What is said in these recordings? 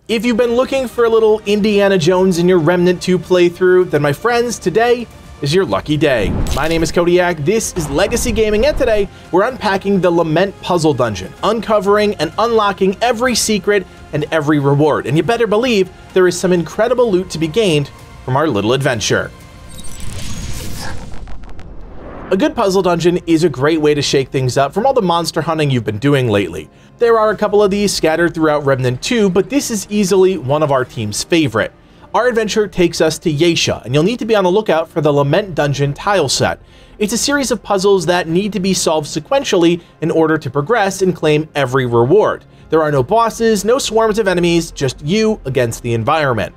If you've been looking for a little Indiana Jones in your Remnant 2 playthrough, then my friends, today is your lucky day. My name is Codiak, this is Legacy Gaming, and today we're unpacking the Lament puzzle dungeon, uncovering and unlocking every secret and every reward. And you better believe there is some incredible loot to be gained from our little adventure. A good puzzle dungeon is a great way to shake things up from all the monster hunting you've been doing lately. There are a couple of these scattered throughout Remnant 2, but this is easily one of our team's favorite. Our adventure takes us to Yaesha, and you'll need to be on the lookout for the Lament Dungeon tile set. It's a series of puzzles that need to be solved sequentially in order to progress and claim every reward. There are no bosses, no swarms of enemies, just you against the environment.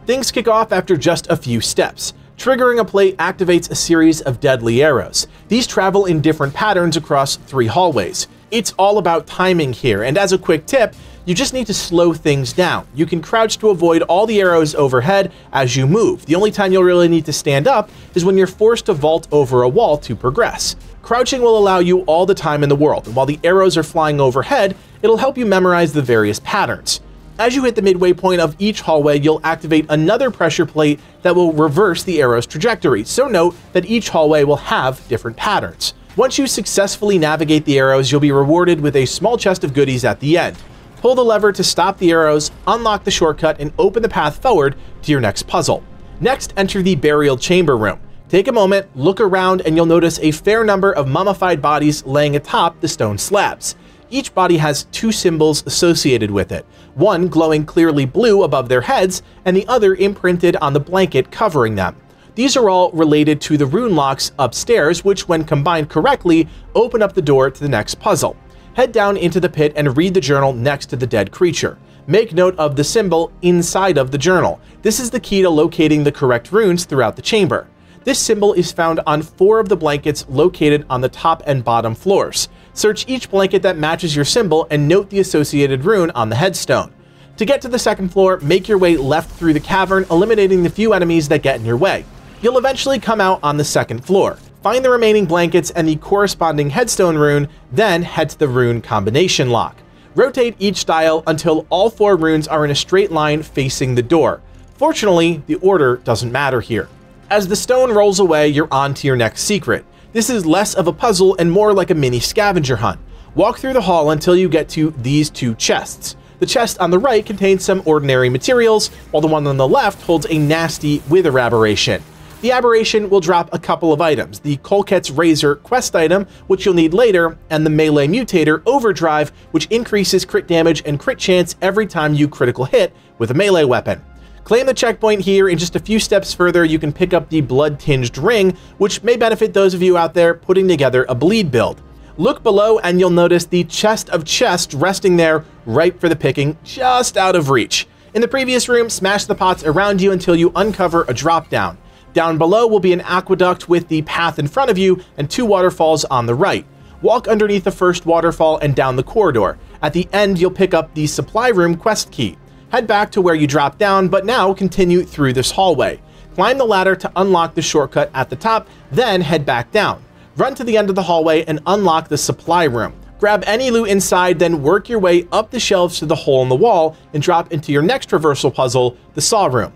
Things kick off after just a few steps. Triggering a plate activates a series of deadly arrows. These travel in different patterns across 3 hallways. It's all about timing here, and as a quick tip, you just need to slow things down. You can crouch to avoid all the arrows overhead as you move. The only time you'll really need to stand up is when you're forced to vault over a wall to progress. Crouching will allow you all the time in the world, and while the arrows are flying overhead, it'll help you memorize the various patterns. As you hit the midway point of each hallway, you'll activate another pressure plate that will reverse the arrow's trajectory, so note that each hallway will have different patterns. Once you successfully navigate the arrows, you'll be rewarded with a small chest of goodies at the end. Pull the lever to stop the arrows, unlock the shortcut, and open the path forward to your next puzzle. Next, enter the burial chamber room. Take a moment, look around, and you'll notice a fair number of mummified bodies laying atop the stone slabs. Each body has 2 symbols associated with it, one glowing clearly blue above their heads, and the other imprinted on the blanket covering them. These are all related to the rune locks upstairs, which when combined correctly, open up the door to the next puzzle. Head down into the pit and read the journal next to the dead creature. Make note of the symbol inside of the journal. This is the key to locating the correct runes throughout the chamber. This symbol is found on 4 of the blankets located on the top and bottom floors. Search each blanket that matches your symbol and note the associated rune on the headstone. To get to the 2nd floor, make your way left through the cavern, eliminating the few enemies that get in your way. You'll eventually come out on the 2nd floor. Find the remaining blankets and the corresponding headstone rune, then head to the rune combination lock. Rotate each dial until all 4 runes are in a straight line facing the door. Fortunately, the order doesn't matter here. As the stone rolls away, you're on to your next secret. This is less of a puzzle and more like a mini scavenger hunt. Walk through the hall until you get to these 2 chests. The chest on the right contains some ordinary materials, while the one on the left holds a nasty wither aberration. The aberration will drop a couple of items, the Kolket's Razor quest item, which you'll need later, and the melee Mutator Overdrive, which increases crit damage and crit chance every time you critical hit with a melee weapon. Claim the checkpoint here, and just a few steps further you can pick up the Blood Tinged Ring, which may benefit those of you out there putting together a bleed build. Look below and you'll notice the chest of chests resting there, ripe for the picking, just out of reach. In the previous room, smash the pots around you until you uncover a drop down. Down below will be an aqueduct with the path in front of you and 2 waterfalls on the right. Walk underneath the first waterfall and down the corridor. At the end, you'll pick up the supply room quest key. Head back to where you dropped down, but now continue through this hallway. Climb the ladder to unlock the shortcut at the top, then head back down. Run to the end of the hallway and unlock the supply room. Grab any loot inside, then work your way up the shelves to the hole in the wall and drop into your next traversal puzzle, the saw room.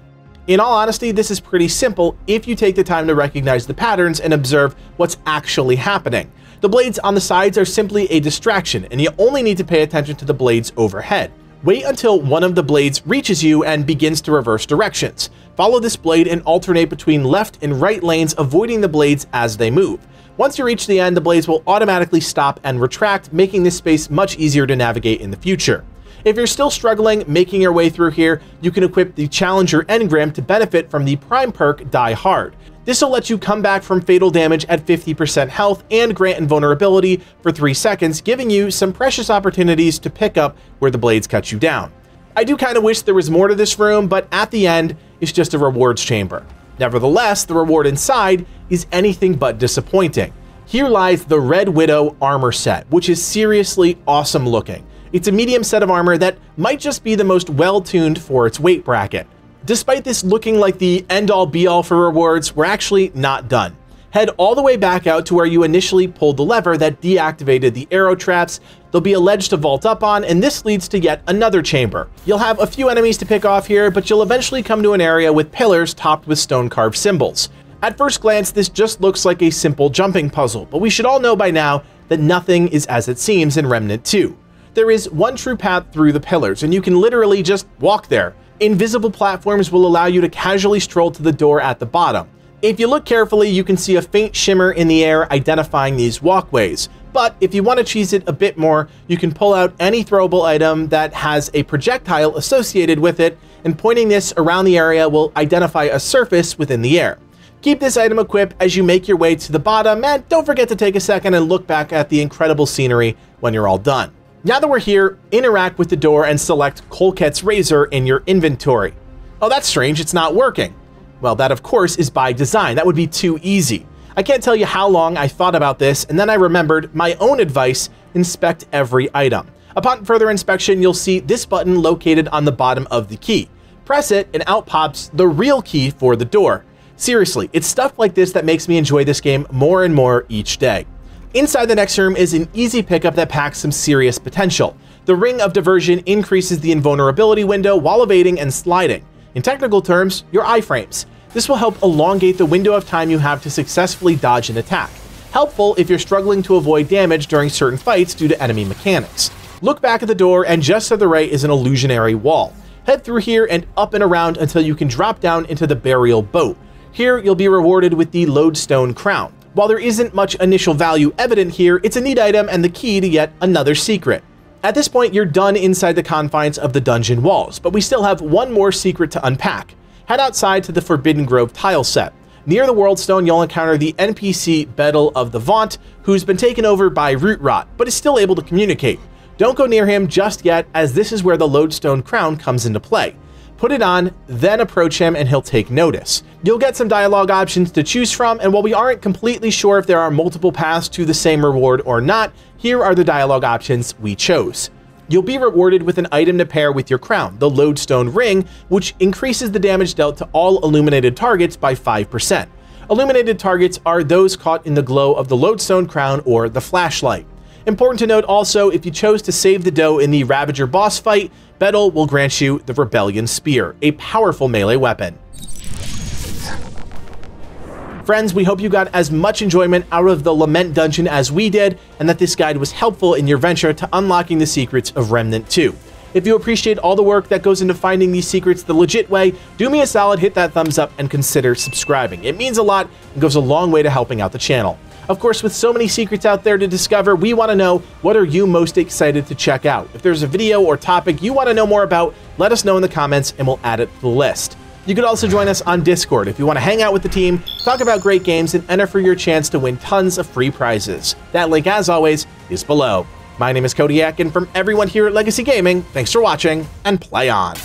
In all honesty, this is pretty simple if you take the time to recognize the patterns and observe what's actually happening. The blades on the sides are simply a distraction, and you only need to pay attention to the blades overhead. Wait until one of the blades reaches you and begins to reverse directions. Follow this blade and alternate between left and right lanes, avoiding the blades as they move. Once you reach the end, the blades will automatically stop and retract, making this space much easier to navigate in the future. If you're still struggling making your way through here, you can equip the Challenger Engram to benefit from the Prime perk Die Hard. This will let you come back from fatal damage at 50% health and grant invulnerability for 3 seconds, giving you some precious opportunities to pick up where the blades cut you down. I do kind of wish there was more to this room, but at the end, it's just a rewards chamber. Nevertheless, the reward inside is anything but disappointing. Here lies the Red Widow armor set, which is seriously awesome looking. It's a medium set of armor that might just be the most well-tuned for its weight bracket. Despite this looking like the end-all be-all for rewards, we're actually not done. Head all the way back out to where you initially pulled the lever that deactivated the arrow traps. There'll be a ledge to vault up on, and this leads to yet another chamber. You'll have a few enemies to pick off here, but you'll eventually come to an area with pillars topped with stone-carved symbols. At first glance, this just looks like a simple jumping puzzle, but we should all know by now that nothing is as it seems in Remnant 2. There is one true path through the pillars, and you can literally just walk there. Invisible platforms will allow you to casually stroll to the door at the bottom. If you look carefully, you can see a faint shimmer in the air identifying these walkways. But if you want to cheese it a bit more, you can pull out any throwable item that has a projectile associated with it, and pointing this around the area will identify a surface within the air. Keep this item equipped as you make your way to the bottom, and don't forget to take a second and look back at the incredible scenery when you're all done. Now that we're here, interact with the door and select Kolket's razor in your inventory. Oh, that's strange, it's not working. Well, that of course is by design. That would be too easy. I can't tell you how long I thought about this, and then I remembered my own advice: inspect every item. Upon further inspection, you'll see this button located on the bottom of the key. Press it and out pops the real key for the door. Seriously, it's stuff like this that makes me enjoy this game more and more each day. Inside the next room is an easy pickup that packs some serious potential. The Ring of Diversion increases the invulnerability window while evading and sliding. In technical terms, your iframes. This will help elongate the window of time you have to successfully dodge an attack. Helpful if you're struggling to avoid damage during certain fights due to enemy mechanics. Look back at the door, and just to the right is an illusionary wall. Head through here and up and around until you can drop down into the burial boat. Here you'll be rewarded with the Lodestone Crown. While there isn't much initial value evident here, it's a neat item and the key to yet another secret. At this point, you're done inside the confines of the dungeon walls, but we still have one more secret to unpack. Head outside to the Forbidden Grove tile set. Near the World Stone, you'll encounter the NPC Bedel of the Vaunt, who's been taken over by root rot, but is still able to communicate. Don't go near him just yet, as this is where the Lodestone Crown comes into play. Put it on, then approach him and he'll take notice. You'll get some dialogue options to choose from, and while we aren't completely sure if there are multiple paths to the same reward or not, here are the dialogue options we chose. You'll be rewarded with an item to pair with your crown, the Lodestone Ring, which increases the damage dealt to all illuminated targets by 5%. Illuminated targets are those caught in the glow of the Lodestone Crown or the flashlight. Important to note also, if you chose to save the dough in the Ravager boss fight, Bedel will grant you the Rebellion Spear, a powerful melee weapon. Friends, we hope you got as much enjoyment out of the Lament Dungeon as we did, and that this guide was helpful in your venture to unlocking the secrets of Remnant 2. If you appreciate all the work that goes into finding these secrets the legit way, do me a solid, hit that thumbs up, and consider subscribing. It means a lot and goes a long way to helping out the channel. Of course, with so many secrets out there to discover, we want to know, what are you most excited to check out? If there's a video or topic you want to know more about, let us know in the comments and we'll add it to the list. You could also join us on Discord if you want to hang out with the team, talk about great games, and enter for your chance to win tons of free prizes. That link, as always, is below. My name is Codiak, and from everyone here at Legacy Gaming, thanks for watching, and play on!